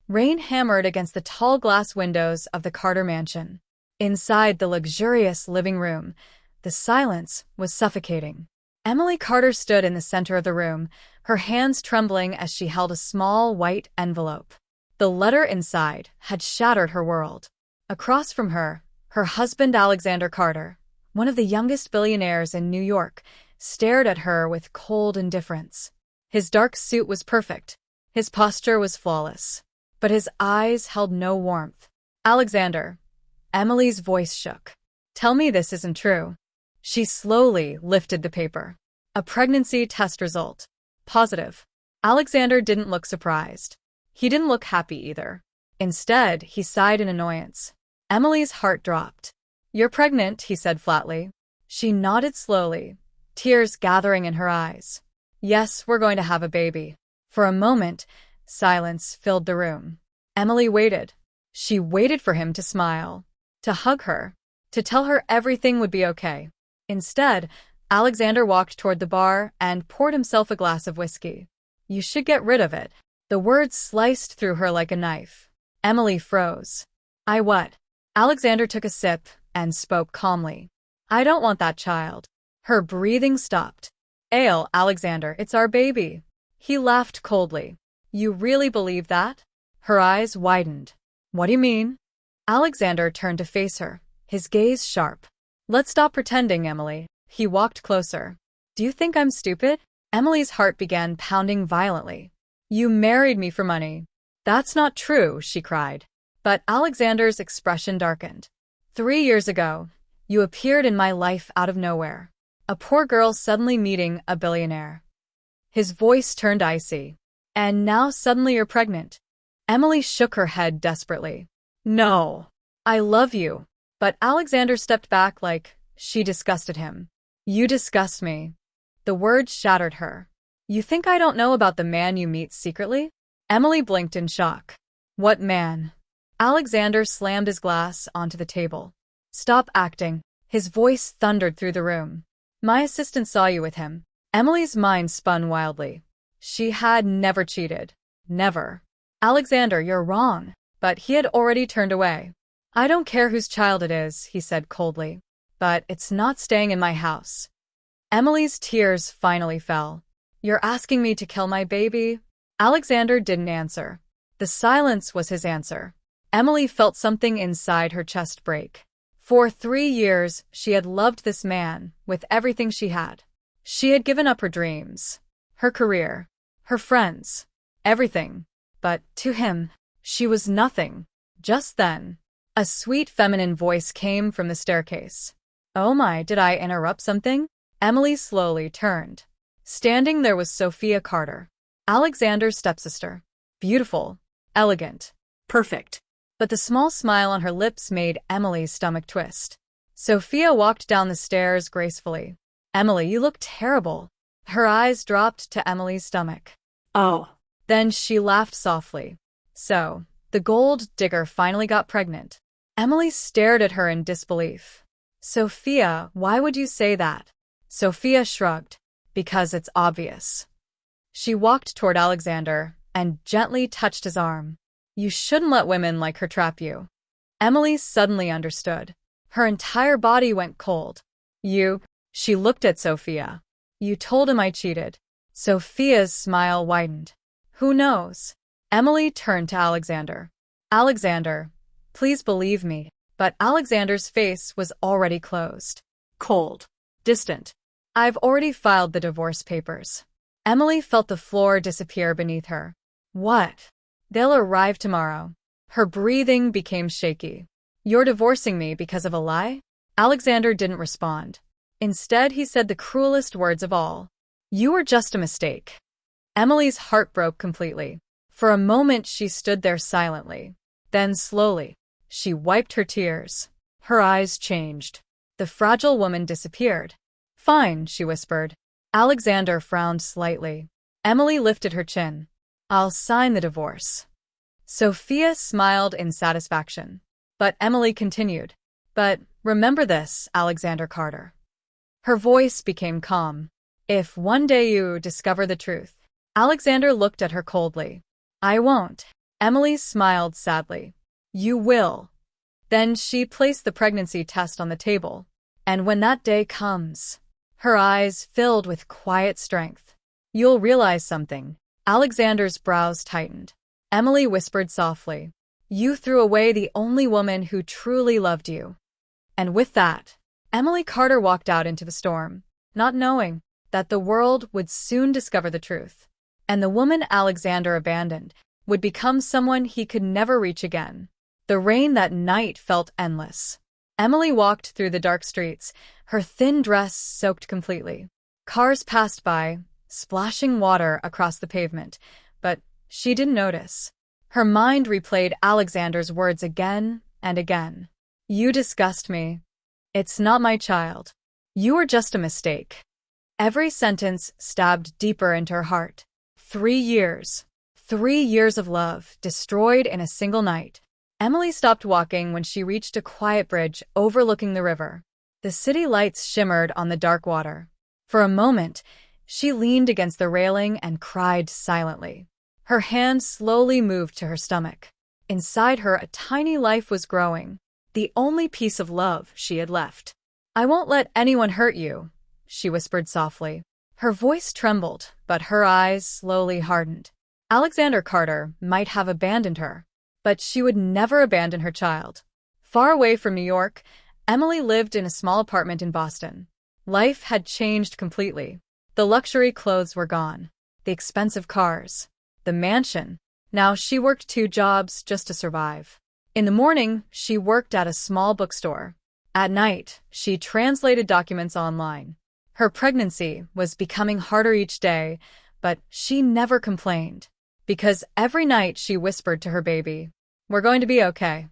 Rain hammered against the tall glass windows of the Carter mansion. Inside the luxurious living room, the silence was suffocating. Emily Carter stood in the center of the room, her hands trembling as she held a small white envelope. The letter inside had shattered her world. Across from her, her husband Alexander Carter, one of the youngest billionaires in New York, stared at her with cold indifference. His dark suit was perfect. His posture was flawless. But his eyes held no warmth. "Alexander." Emily's voice shook. "Tell me this isn't true." She slowly lifted the paper. A pregnancy test result. Positive. Alexander didn't look surprised. He didn't look happy either. Instead, he sighed in annoyance. Emily's heart dropped. "You're pregnant," he said flatly. She nodded slowly, tears gathering in her eyes. "Yes, we're going to have a baby." For a moment, silence filled the room. Emily waited. She waited for him to smile, to hug her, to tell her everything would be okay. Instead, Alexander walked toward the bar and poured himself a glass of whiskey. "You should get rid of it." The words sliced through her like a knife. Emily froze. "I what?" Alexander took a sip and spoke calmly. "I don't want that child." Her breathing stopped. "Ale, Alexander, it's our baby." He laughed coldly. "You really believe that?" Her eyes widened. "What do you mean?" Alexander turned to face her, his gaze sharp. "Let's stop pretending, Emily." He walked closer. "Do you think I'm stupid?" Emily's heart began pounding violently. "You married me for money." "That's not true," she cried. But Alexander's expression darkened. "3 years ago, you appeared in my life out of nowhere. A poor girl suddenly meeting a billionaire." His voice turned icy. "And now suddenly you're pregnant." Emily shook her head desperately. "No. I love you." But Alexander stepped back like she disgusted him. "You disgust me." The words shattered her. "You think I don't know about the man you meet secretly?" Emily blinked in shock. "What man?" Alexander slammed his glass onto the table. "Stop acting." His voice thundered through the room. "My assistant saw you with him." Emily's mind spun wildly. She had never cheated. Never. "Alexander, you're wrong." But he had already turned away. "I don't care whose child it is," he said coldly. "But it's not staying in my house." Emily's tears finally fell. "You're asking me to kill my baby?" Alexander didn't answer. The silence was his answer. Emily felt something inside her chest break. For 3 years, she had loved this man with everything she had. She had given up her dreams, her career, her friends, everything. But to him, she was nothing. Just then, a sweet feminine voice came from the staircase. "Oh my, did I interrupt something?" Emily slowly turned. Standing there was Sophia Carter, Alexander's stepsister. Beautiful, elegant, perfect. But the small smile on her lips made Emily's stomach twist. Sophia walked down the stairs gracefully. "Emily, you look terrible." Her eyes dropped to Emily's stomach. "Oh." Then she laughed softly. "So, the gold digger finally got pregnant." Emily stared at her in disbelief. "Sophia, why would you say that?" Sophia shrugged. "Because it's obvious." She walked toward Alexander and gently touched his arm. "You shouldn't let women like her trap you." Emily suddenly understood. Her entire body went cold. "You..." She looked at Sophia. "You told him I cheated." Sophia's smile widened. "Who knows?" Emily turned to Alexander. "Alexander, please believe me." But Alexander's face was already closed. Cold. Distant. "I've already filed the divorce papers." Emily felt the floor disappear beneath her. "What?" "They'll arrive tomorrow." Her breathing became shaky. "You're divorcing me because of a lie?" Alexander didn't respond. Instead, he said the cruelest words of all. "You were just a mistake." Emily's heart broke completely. For a moment, she stood there silently. Then slowly, she wiped her tears. Her eyes changed. The fragile woman disappeared. "Fine," she whispered. Alexander frowned slightly. Emily lifted her chin. "I'll sign the divorce." Sophia smiled in satisfaction. But Emily continued. "But remember this, Alexander Carter." Her voice became calm. "If one day you discover the truth..." Alexander looked at her coldly. "I won't." Emily smiled sadly. You will. Then she placed the pregnancy test on the table. And when that day comes, her eyes filled with quiet strength. You'll realize something. Alexander's brows tightened. Emily whispered softly. You threw away the only woman who truly loved you. And with that, Emily Carter walked out into the storm, not knowing that the world would soon discover the truth. And the woman Alexander abandoned would become someone he could never reach again. The rain that night felt endless. Emily walked through the dark streets, her thin dress soaked completely. Cars passed by, splashing water across the pavement, but she didn't notice. Her mind replayed Alexander's words again and again. You disgust me. It's not my child. You are just a mistake. Every sentence stabbed deeper into her heart. 3 years. 3 years of love, destroyed in a single night. Emily stopped walking when she reached a quiet bridge overlooking the river. The city lights shimmered on the dark water. For a moment, she leaned against the railing and cried silently. Her hand slowly moved to her stomach. Inside her, a tiny life was growing, the only piece of love she had left. I won't let anyone hurt you, she whispered softly. Her voice trembled, but her eyes slowly hardened. Alexander Carter might have abandoned her, but she would never abandon her child. Far away from New York, Emily lived in a small apartment in Boston. Life had changed completely. The luxury clothes were gone, the expensive cars, the mansion. Now she worked 2 jobs just to survive. In the morning, she worked at a small bookstore. At night, she translated documents online. Her pregnancy was becoming harder each day, but she never complained, because every night she whispered to her baby, "We're going to be okay."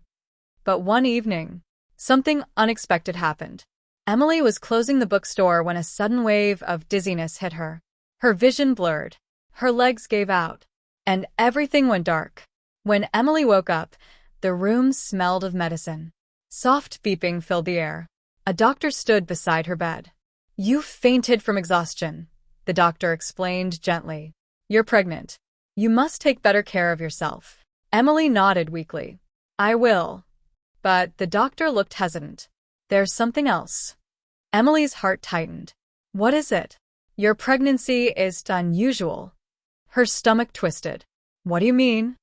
But one evening, something unexpected happened. Emily was closing the bookstore when a sudden wave of dizziness hit her. Her vision blurred, her legs gave out, and everything went dark. When Emily woke up, the room smelled of medicine. Soft beeping filled the air. A doctor stood beside her bed. You fainted from exhaustion, the doctor explained gently. You're pregnant. You must take better care of yourself. Emily nodded weakly. I will. But the doctor looked hesitant. There's something else. Emily's heart tightened. What is it? Your pregnancy is unusual. Her stomach twisted. What do you mean?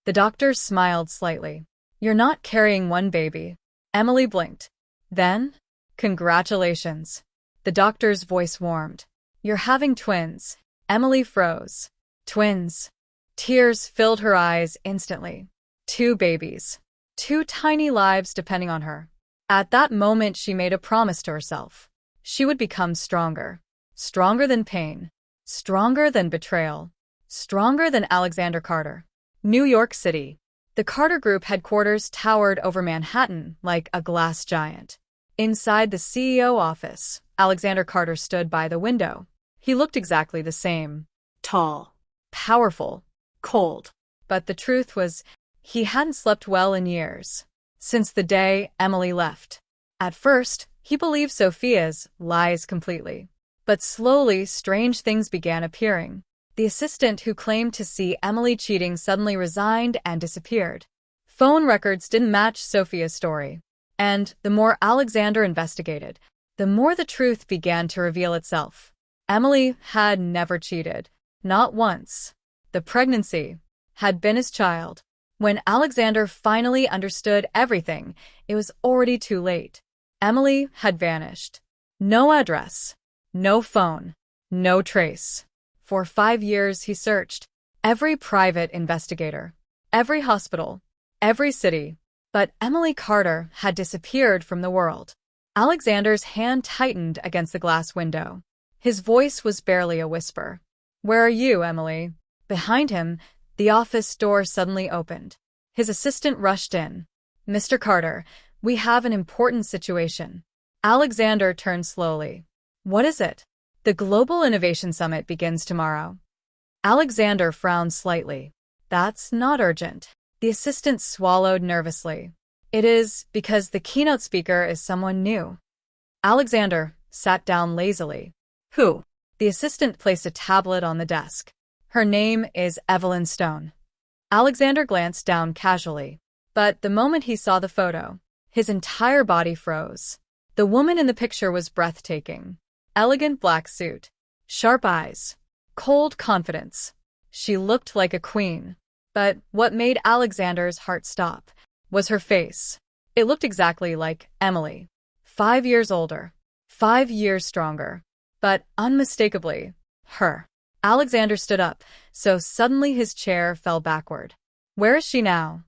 The doctor smiled slightly. You're not carrying one baby. Emily blinked. Then, congratulations. The doctor's voice warmed. You're having twins. Emily froze. Twins. Tears filled her eyes instantly. 2 babies. 2 tiny lives depending on her. At that moment, she made a promise to herself. She would become stronger. Stronger than pain. Stronger than betrayal. Stronger than Alexander Carter. New York City. The Carter Group headquarters towered over Manhattan like a glass giant. Inside the CEO office, Alexander Carter stood by the window. He looked exactly the same. Tall. Powerful. Cold. But the truth was, he hadn't slept well in years. Since the day Emily left. At first, he believed Sophia's lies completely. But slowly, strange things began appearing. The assistant who claimed to see Emily cheating suddenly resigned and disappeared. Phone records didn't match Sophia's story. And the more Alexander investigated, the more the truth began to reveal itself. Emily had never cheated. Not once. The pregnancy had been his child. When Alexander finally understood everything, it was already too late. Emily had vanished. No address. No phone. No trace. For 5 years he searched. Every private investigator. Every hospital. Every city. But Emily Carter had disappeared from the world. Alexander's hand tightened against the glass window. His voice was barely a whisper. Where are you, Emily? Behind him, the office door suddenly opened. His assistant rushed in. Mr. Carter, we have an important situation. Alexander turned slowly. What is it? The Global Innovation Summit begins tomorrow. Alexander frowned slightly. That's not urgent. The assistant swallowed nervously. It is because the keynote speaker is someone new. Alexander sat down lazily. Who? The assistant placed a tablet on the desk. Her name is Evelyn Stone. Alexander glanced down casually. But the moment he saw the photo, his entire body froze. The woman in the picture was breathtaking. Elegant black suit, sharp eyes, cold confidence. She looked like a queen. But what made Alexander's heart stop was her face. It looked exactly like Emily. 5 years older, 5 years stronger, but unmistakably her. Alexander stood up, so suddenly his chair fell backward. Where is she now?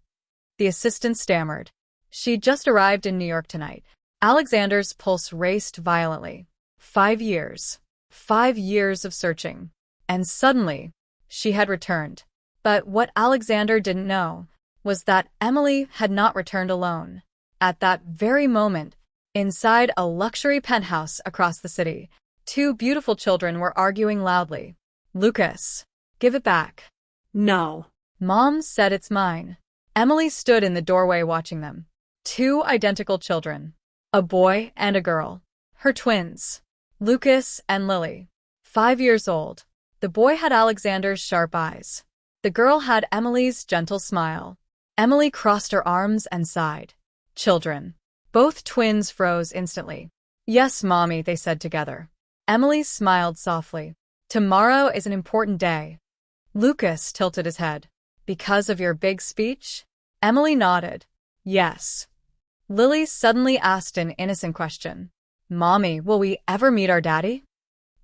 The assistant stammered. She just arrived in New York tonight. Alexander's pulse raced violently. 5 years. 5 years of searching. And suddenly, she had returned. But what Alexander didn't know was that Emily had not returned alone. At that very moment, inside a luxury penthouse across the city, 2 beautiful children were arguing loudly. Lucas, give it back. No. Mom said it's mine. Emily stood in the doorway watching them. 2 identical children. A boy and a girl. Her twins. Lucas and Lily. 5 years old. The boy had Alexander's sharp eyes. The girl had Emily's gentle smile. Emily crossed her arms and sighed. Children. Both twins froze instantly. Yes, Mommy, they said together. Emily smiled softly. Tomorrow is an important day. Lucas tilted his head. Because of your big speech? Emily nodded. Yes. Lily suddenly asked an innocent question. Mommy, will we ever meet our daddy?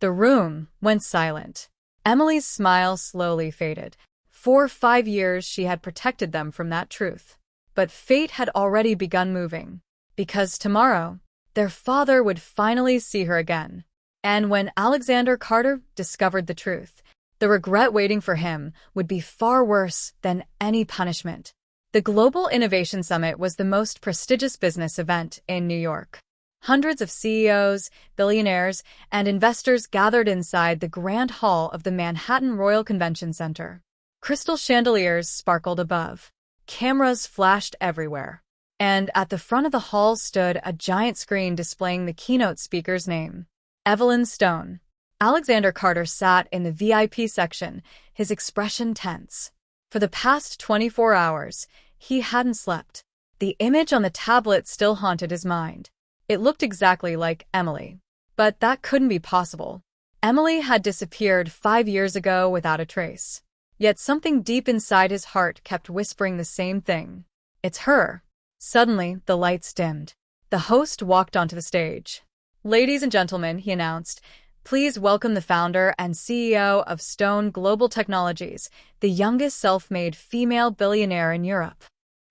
The room went silent. Emily's smile slowly faded. For 5 years she had protected them from that truth. But fate had already begun moving. Because tomorrow, their father would finally see her again. And when Alexander Carter discovered the truth, the regret waiting for him would be far worse than any punishment. The Global Innovation Summit was the most prestigious business event in New York. Hundreds of CEOs, billionaires, and investors gathered inside the Grand Hall of the Manhattan Royal Convention Center. Crystal chandeliers sparkled above. Cameras flashed everywhere. And at the front of the hall stood a giant screen displaying the keynote speaker's name, Evelyn Stone. Alexander Carter sat in the VIP section, his expression tense. For the past 24 hours, he hadn't slept. The image on the tablet still haunted his mind. It looked exactly like Emily. But that couldn't be possible. Emily had disappeared 5 years ago without a trace. Yet something deep inside his heart kept whispering the same thing. It's her. Suddenly, the lights dimmed. The host walked onto the stage. Ladies and gentlemen, he announced, please welcome the founder and CEO of Stone Global Technologies, the youngest self-made female billionaire in Europe.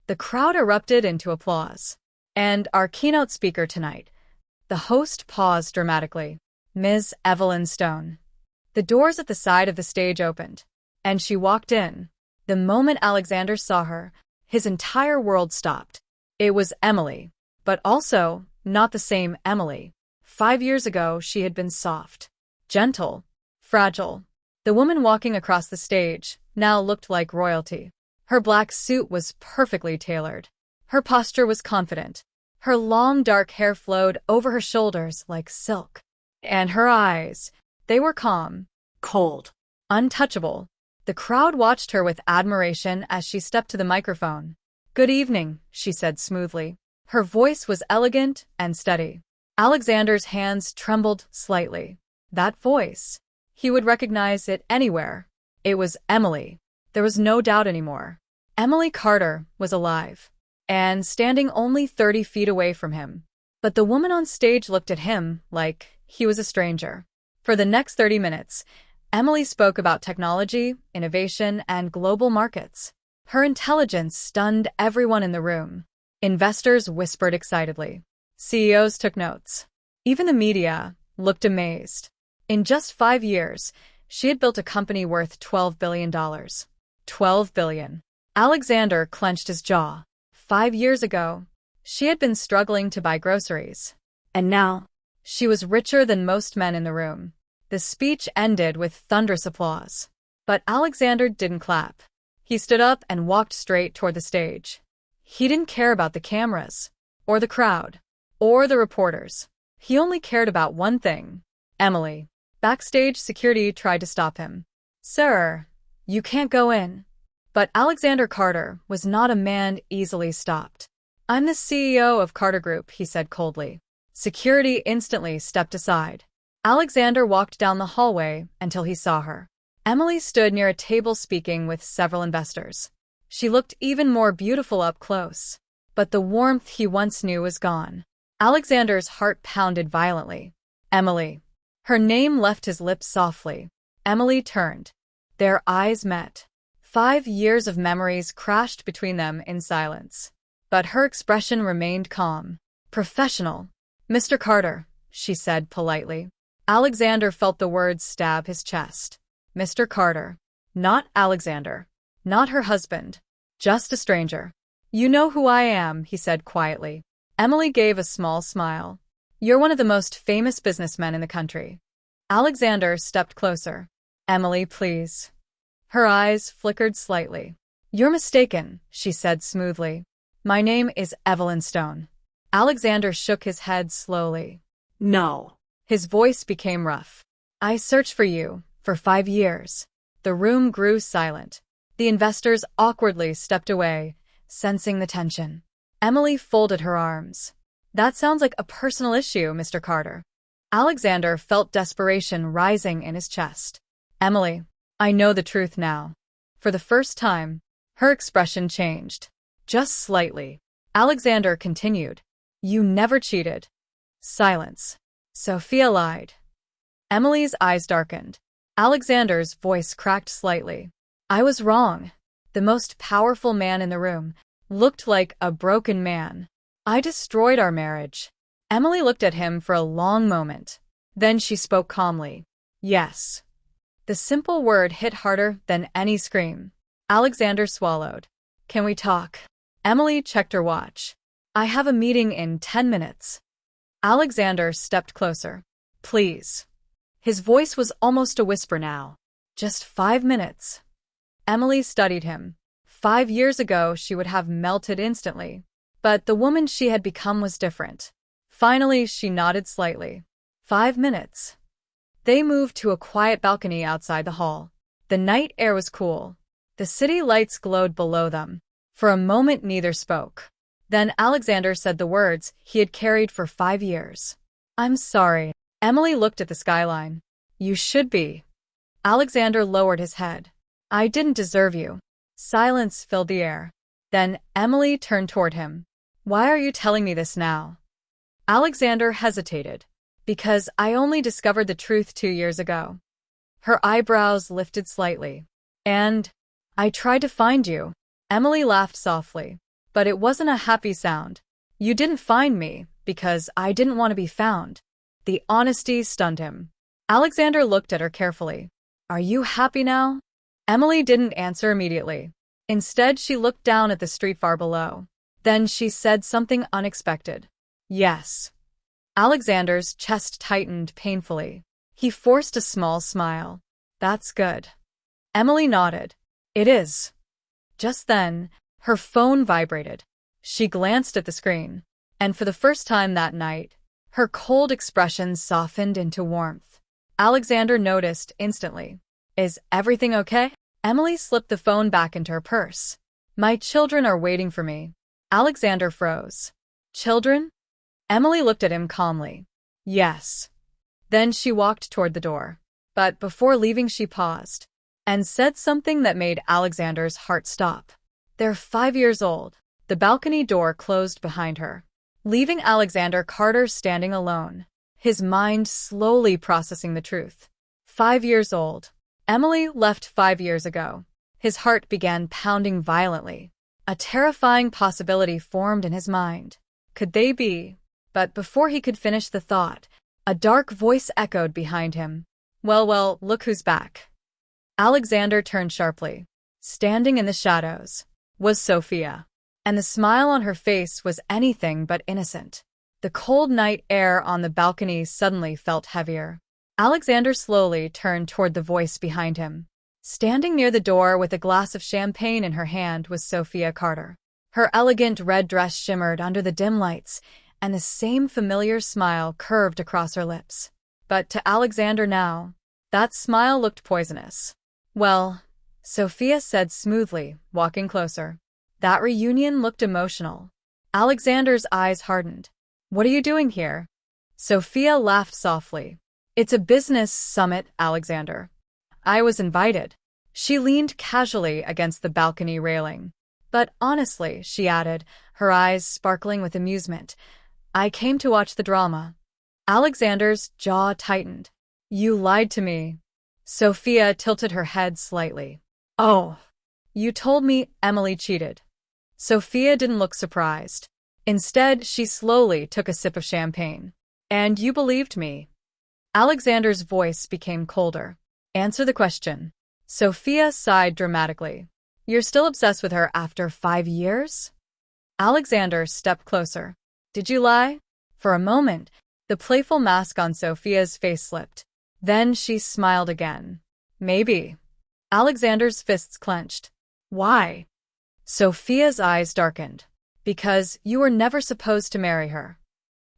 The crowd erupted into applause. And our keynote speaker tonight. The host paused dramatically. Ms. Evelyn Stone. The doors at the side of the stage opened, and she walked in. The moment Alexander saw her, his entire world stopped. It was Emily, but also not the same Emily. 5 years ago, she had been soft, gentle, fragile. The woman walking across the stage now looked like royalty. Her black suit was perfectly tailored. Her posture was confident. Her long dark hair flowed over her shoulders like silk. And her eyes, they were calm, Cold. untouchable. The crowd watched her with admiration as she stepped to the microphone. Good evening, she said smoothly. Her voice was elegant and steady. Alexander's hands trembled slightly. That voice. He would recognize it anywhere. It was Emily. There was no doubt anymore. Emily Carter was alive, and standing only 30 feet away from him. But the woman on stage looked at him like he was a stranger. For the next 30 minutes, Emily spoke about technology, innovation, and global markets. Her intelligence stunned everyone in the room. Investors whispered excitedly. CEOs took notes. Even the media looked amazed. In just 5 years, she had built a company worth $12 billion. $12 billion. Alexander clenched his jaw. 5 years ago, she had been struggling to buy groceries. And now, she was richer than most men in the room. The speech ended with thunderous applause. But Alexander didn't clap. He stood up and walked straight toward the stage. He didn't care about the cameras, or the crowd, or the reporters. He only cared about one thing: Emily. Backstage, security tried to stop him. Sir, you can't go in. But Alexander Carter was not a man easily stopped. "I'm the CEO of Carter Group," he said coldly. Security instantly stepped aside. Alexander walked down the hallway until he saw her. Emily stood near a table speaking with several investors. She looked even more beautiful up close. But the warmth he once knew was gone. Alexander's heart pounded violently. "Emily." Her name left his lips softly. Emily turned. Their eyes met. 5 years of memories crashed between them in silence. But her expression remained calm. Professional. "Mr. Carter," she said politely. Alexander felt the words stab his chest. Mr. Carter. Not Alexander. Not her husband. Just a stranger. "You know who I am," he said quietly. Emily gave a small smile. "You're one of the most famous businessmen in the country." Alexander stepped closer. "Emily, please." Her eyes flickered slightly. "You're mistaken," she said smoothly. "My name is Evelyn Stone." Alexander shook his head slowly. "No." His voice became rough. "I searched for you for 5 years." The room grew silent. The investors awkwardly stepped away, sensing the tension. Emily folded her arms. "That sounds like a personal issue, Mr. Carter." Alexander felt desperation rising in his chest. "Emily, I know the truth now." For the first time, her expression changed. Just slightly. Alexander continued. "You never cheated." Silence. "Sophia lied." Emily's eyes darkened. Alexander's voice cracked slightly. "I was wrong." The most powerful man in the room looked like a broken man. "I destroyed our marriage." Emily looked at him for a long moment. Then she spoke calmly. "Yes." The simple word hit harder than any scream. Alexander swallowed. "Can we talk?" Emily checked her watch. "I have a meeting in 10 minutes." Alexander stepped closer. "Please." His voice was almost a whisper now. "Just 5 minutes." Emily studied him. 5 years ago, she would have melted instantly. But the woman she had become was different. Finally, she nodded slightly. 5 minutes. They moved to a quiet balcony outside the hall. The night air was cool. The city lights glowed below them. For a moment, neither spoke. Then Alexander said the words he had carried for 5 years. "I'm sorry." Emily looked at the skyline. "You should be." Alexander lowered his head. "I didn't deserve you." Silence filled the air. Then Emily turned toward him. "Why are you telling me this now?" Alexander hesitated. "Because I only discovered the truth 2 years ago." Her eyebrows lifted slightly. "And I tried to find you." Emily laughed softly. But it wasn't a happy sound. "You didn't find me because I didn't want to be found." The honesty stunned him. Alexander looked at her carefully. "Are you happy now?" Emily didn't answer immediately. Instead, she looked down at the street far below. Then she said something unexpected. "Yes." Alexander's chest tightened painfully. He forced a small smile. "That's good." Emily nodded. "It is." Just then, her phone vibrated. She glanced at the screen. And for the first time that night, her cold expression softened into warmth. Alexander noticed instantly. "Is everything okay?" Emily slipped the phone back into her purse. "My children are waiting for me." Alexander froze. "Children?" Emily looked at him calmly. "Yes." Then she walked toward the door. But before leaving, she paused and said something that made Alexander's heart stop. "They're 5 years old." The balcony door closed behind her, leaving Alexander Carter standing alone, his mind slowly processing the truth. 5 years old. Emily left 5 years ago. His heart began pounding violently. A terrifying possibility formed in his mind. Could they be? But before he could finish the thought, a dark voice echoed behind him. Well, look who's back." Alexander turned sharply. Standing in the shadows was Sophia, and the smile on her face was anything but innocent. The cold night air on the balcony suddenly felt heavier. Alexander slowly turned toward the voice behind him. Standing near the door with a glass of champagne in her hand was Sophia Carter. Her elegant red dress shimmered under the dim lights, and the same familiar smile curved across her lips. But to Alexander now, that smile looked poisonous. "Well, Sophia said smoothly, walking closer. That reunion looked emotional. Alexander's eyes hardened. What are you doing here? Sophia laughed softly. It's a business summit, Alexander. I was invited. She leaned casually against the balcony railing. But honestly, she added, her eyes sparkling with amusement, I came to watch the drama. Alexander's jaw tightened. You lied to me. Sophia tilted her head slightly. Oh, you told me Emily cheated. Sophia didn't look surprised. Instead, she slowly took a sip of champagne. And you believed me. Alexander's voice became colder. Answer the question. Sophia sighed dramatically. You're still obsessed with her after 5 years? Alexander stepped closer. Did you lie? For a moment, the playful mask on Sophia's face slipped. Then she smiled again. Maybe. Alexander's fists clenched. Why? Sophia's eyes darkened. Because you were never supposed to marry her.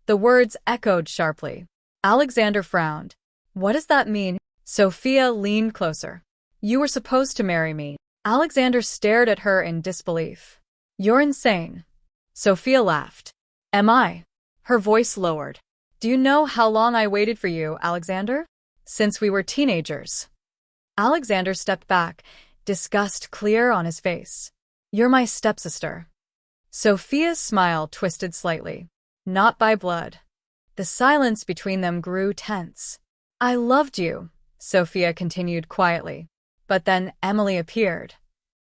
The words echoed sharply. Alexander frowned. What does that mean? Sophia leaned closer. You were supposed to marry me. Alexander stared at her in disbelief. You're insane. Sophia laughed. Am I? Her voice lowered. Do you know how long I waited for you, Alexander? Since we were teenagers. Alexander stepped back, disgust clear on his face. You're my stepsister. Sophia's smile twisted slightly. Not by blood. The silence between them grew tense. I loved you, Sophia continued quietly. But then Emily appeared.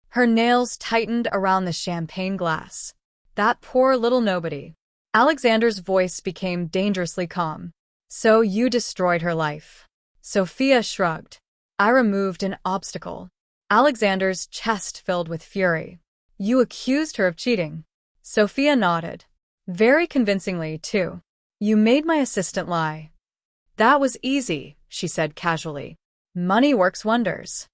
Her nails tightened around the champagne glass. That poor little nobody. Alexander's voice became dangerously calm. So you destroyed her life. Sophia shrugged. I removed an obstacle. Alexander's chest filled with fury. You accused her of cheating. Sophia nodded. Very convincingly, too. You made my assistant lie. That was easy, she said casually. Money works wonders.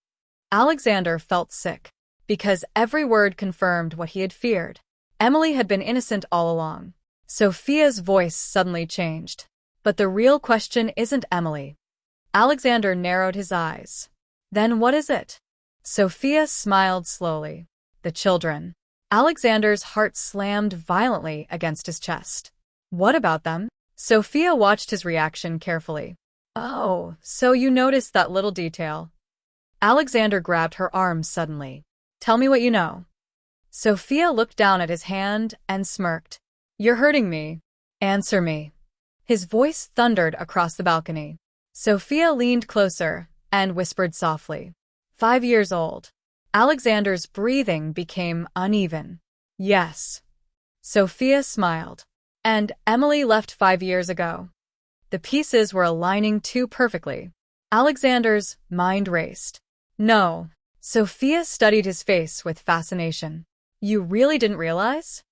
Alexander felt sick. Because every word confirmed what he had feared. Emily had been innocent all along. Sophia's voice suddenly changed. But the real question isn't Emily. Alexander narrowed his eyes. Then what is it? Sophia smiled slowly. The children. Alexander's heart slammed violently against his chest. What about them? Sophia watched his reaction carefully. Oh, so you noticed that little detail. Alexander grabbed her arm suddenly. Tell me what you know. Sophia looked down at his hand and smirked. You're hurting me. Answer me. His voice thundered across the balcony. Sophia leaned closer and whispered softly. 5 years old. Alexander's breathing became uneven. Yes. Sophia smiled. And Emily left 5 years ago. The pieces were aligning too perfectly. Alexander's mind raced. No. Sophia studied his face with fascination. You really didn't realize?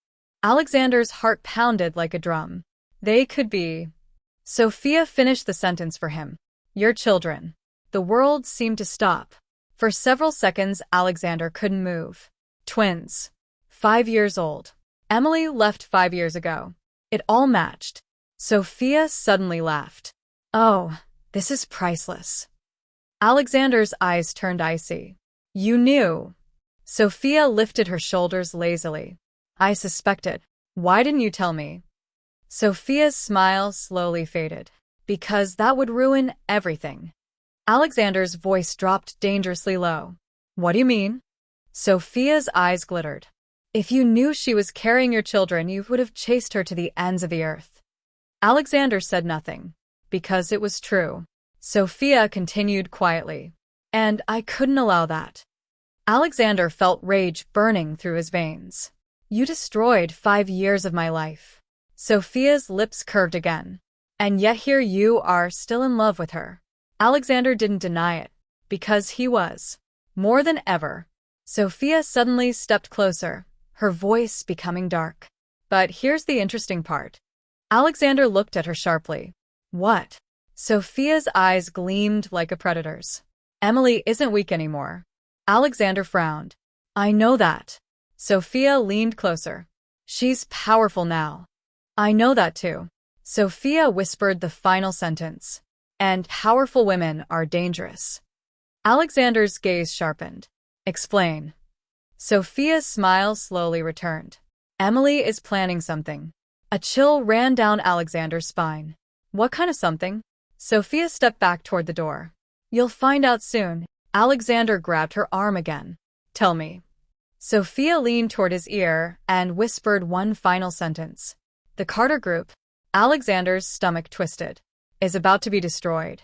Alexander's heart pounded like a drum. They could be. Sophia finished the sentence for him. Your children. The world seemed to stop. For several seconds, Alexander couldn't move. Twins. 5 years old. Emily left 5 years ago. It all matched. Sophia suddenly laughed. Oh, this is priceless. Alexander's eyes turned icy. You knew. Sophia lifted her shoulders lazily. I suspected. Why didn't you tell me? Sophia's smile slowly faded. Because that would ruin everything. Alexander's voice dropped dangerously low. What do you mean? Sophia's eyes glittered. If you knew she was carrying your children, you would have chased her to the ends of the earth. Alexander said nothing. Because it was true. Sophia continued quietly. And I couldn't allow that. Alexander felt rage burning through his veins. You destroyed 5 years of my life. Sophia's lips curved again. And yet here you are still in love with her. Alexander didn't deny it. Because he was. More than ever. Sophia suddenly stepped closer, her voice becoming dark. But here's the interesting part. Alexander looked at her sharply. What? Sophia's eyes gleamed like a predator's. Emily isn't weak anymore. Alexander frowned. I know that. Sophia leaned closer. She's powerful now. I know that too. Sophia whispered the final sentence. And powerful women are dangerous. Alexander's gaze sharpened. Explain. Sophia's smile slowly returned. Emily is planning something. A chill ran down Alexander's spine. What kind of something? Sophia stepped back toward the door. You'll find out soon. Alexander grabbed her arm again. Tell me. Sophia leaned toward his ear and whispered one final sentence. The Carter Group, Alexander's stomach twisted, is about to be destroyed.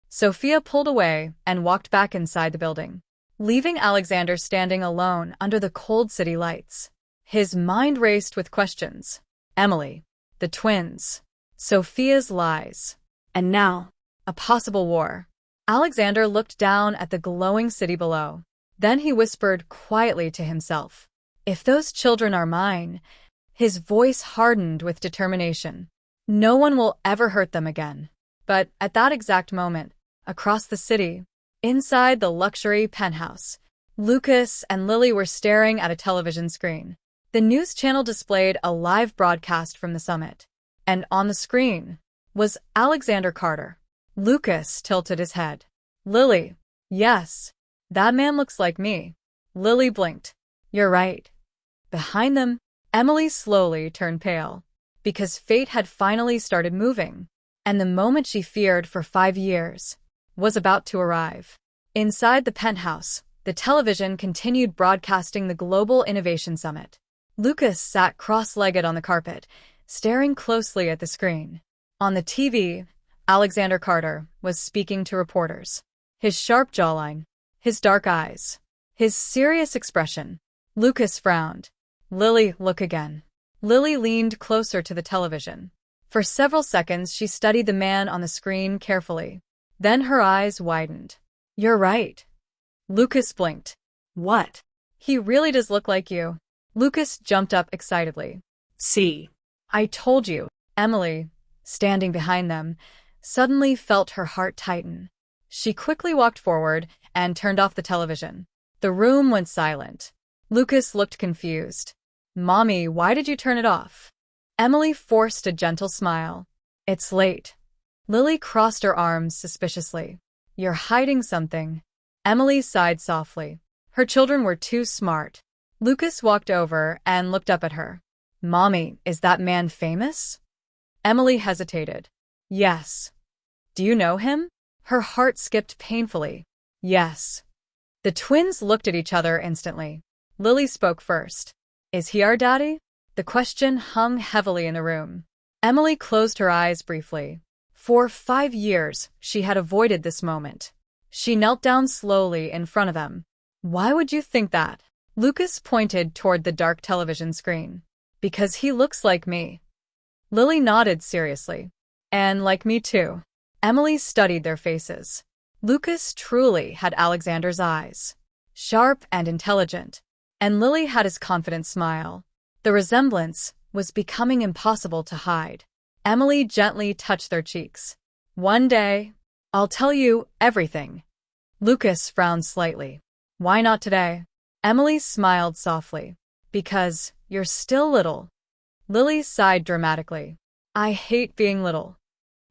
Sophia pulled away and walked back inside the building, leaving Alexander standing alone under the cold city lights. His mind raced with questions. Emily, the twins, Sophia's lies, and now, a possible war. Alexander looked down at the glowing city below. Then he whispered quietly to himself, "If those children are mine," his voice hardened with determination. "No one will ever hurt them again." But at that exact moment, across the city, inside the luxury penthouse, Lucas and Lily were staring at a television screen. The news channel displayed a live broadcast from the summit, and on the screen was Alexander Carter. Lucas tilted his head. "Lily, yes, that man looks like me." Lily blinked. "You're right." Behind them, Emily slowly turned pale, because fate had finally started moving, and the moment she feared for 5 years was about to arrive. Inside the penthouse, the television continued broadcasting the Global Innovation Summit. Lucas sat cross-legged on the carpet, staring closely at the screen. On the TV, Alexander Carter was speaking to reporters. His sharp jawline, his dark eyes, his serious expression. Lucas frowned. "Lily, look again." Lily leaned closer to the television. For several seconds, she studied the man on the screen carefully. Then her eyes widened. "You're right." Lucas blinked. "What?" "He really does look like you." Lucas jumped up excitedly. "See. I told you." Emily, standing behind them, suddenly felt her heart tighten. She quickly walked forward and turned off the television. The room went silent. Lucas looked confused. "Mommy, why did you turn it off?" Emily forced a gentle smile. "It's late." Lily crossed her arms suspiciously. "You're hiding something." Emily sighed softly. Her children were too smart. Lucas walked over and looked up at her. "Mommy, is that man famous?" Emily hesitated. "Yes." "Do you know him?" Her heart skipped painfully. "Yes." The twins looked at each other instantly. Lily spoke first. "Is he our daddy?" The question hung heavily in the room. Emily closed her eyes briefly. For 5 years, she had avoided this moment. She knelt down slowly in front of them. "Why would you think that?" Lucas pointed toward the dark television screen. "Because he looks like me." Lily nodded seriously. "And like me too." Emily studied their faces. Lucas truly had Alexander's eyes, sharp and intelligent, and Lily had his confident smile. The resemblance was becoming impossible to hide. Emily gently touched their cheeks. "One day, I'll tell you everything." Lucas frowned slightly. "Why not today?" Emily smiled softly. "Because you're still little." Lily sighed dramatically. "I hate being little."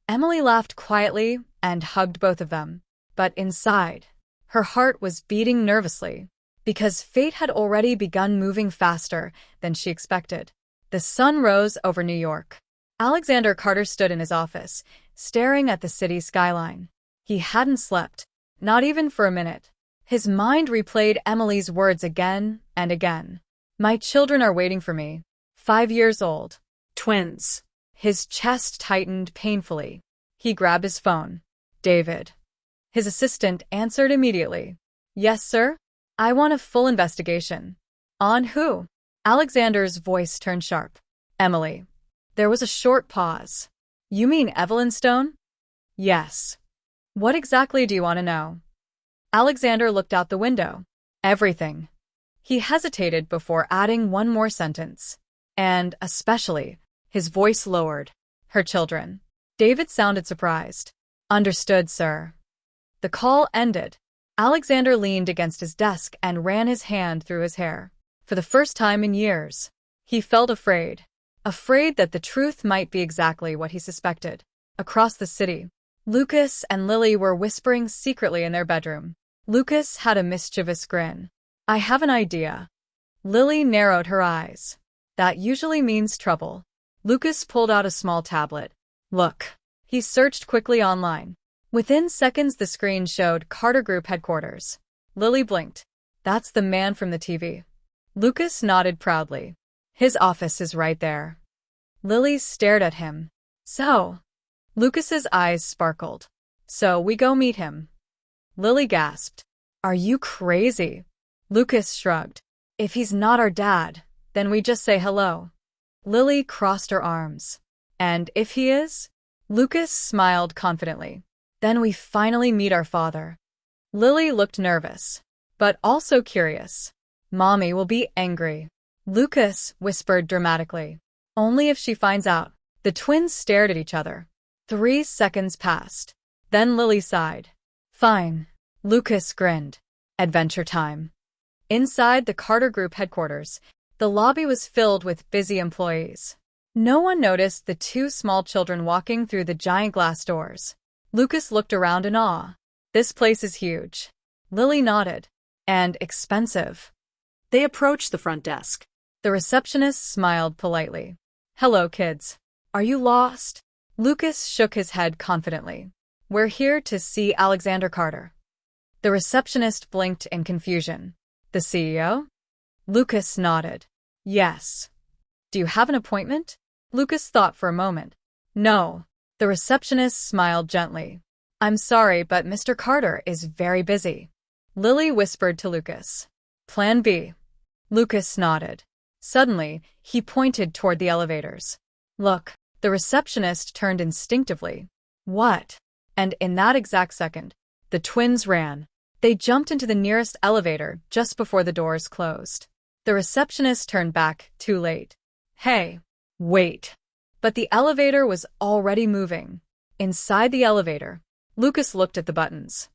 Emily laughed quietly and hugged both of them. But inside, her heart was beating nervously, because fate had already begun moving faster than she expected. The sun rose over New York. Alexander Carter stood in his office, staring at the city skyline. He hadn't slept, not even for a minute. His mind replayed Emily's words again and again. "My children are waiting for me. 5 years old. Twins." His chest tightened painfully. He grabbed his phone. "David." His assistant answered immediately. "Yes, sir? I want a full investigation." "On who?" Alexander's voice turned sharp. "Emily." There was a short pause. "You mean Evelyn Stone?" "Yes." "What exactly do you want to know?" Alexander looked out the window. "Everything." He hesitated before adding one more sentence. "And especially," his voice lowered, "her children." David sounded surprised. "Understood, sir." The call ended. Alexander leaned against his desk and ran his hand through his hair. For the first time in years, he felt afraid. Afraid that the truth might be exactly what he suspected. Across the city, Lucas and Lily were whispering secretly in their bedroom. Lucas had a mischievous grin. I have an idea. Lily narrowed her eyes. That usually means trouble. Lucas pulled out a small tablet. Look. He searched quickly online. Within seconds, the screen showed Carter Group headquarters. Lily blinked. That's the man from the TV. Lucas nodded proudly. His office is right there. Lily stared at him. So? Lucas's eyes sparkled. So we go meet him. Lily gasped. Are you crazy? Lucas shrugged. If he's not our dad, then we just say hello. Lily crossed her arms. And if he is? Lucas smiled confidently. Then we finally meet our father. Lily looked nervous, but also curious. Mommy will be angry. Lucas whispered dramatically. Only if she finds out. The twins stared at each other. 3 seconds passed. Then Lily sighed. Fine. Lucas grinned. Adventure time. Inside the Carter Group headquarters, the lobby was filled with busy employees. No one noticed the 2 small children walking through the giant glass doors. Lucas looked around in awe. This place is huge. Lily nodded. And expensive. They approached the front desk. The receptionist smiled politely. Hello, kids. Are you lost? Lucas shook his head confidently. We're here to see Alexander Carter. The receptionist blinked in confusion. The CEO? Lucas nodded. Yes. Do you have an appointment? Lucas thought for a moment. No. The receptionist smiled gently. I'm sorry, but Mr. Carter is very busy. Lily whispered to Lucas. Plan B. Lucas nodded. Suddenly, he pointed toward the elevators. Look. The receptionist turned instinctively. What? And in that exact second, the twins ran. They jumped into the nearest elevator just before the doors closed. The receptionist turned back, too late. Hey, wait. But the elevator was already moving. Inside the elevator, Lucas looked at the buttons.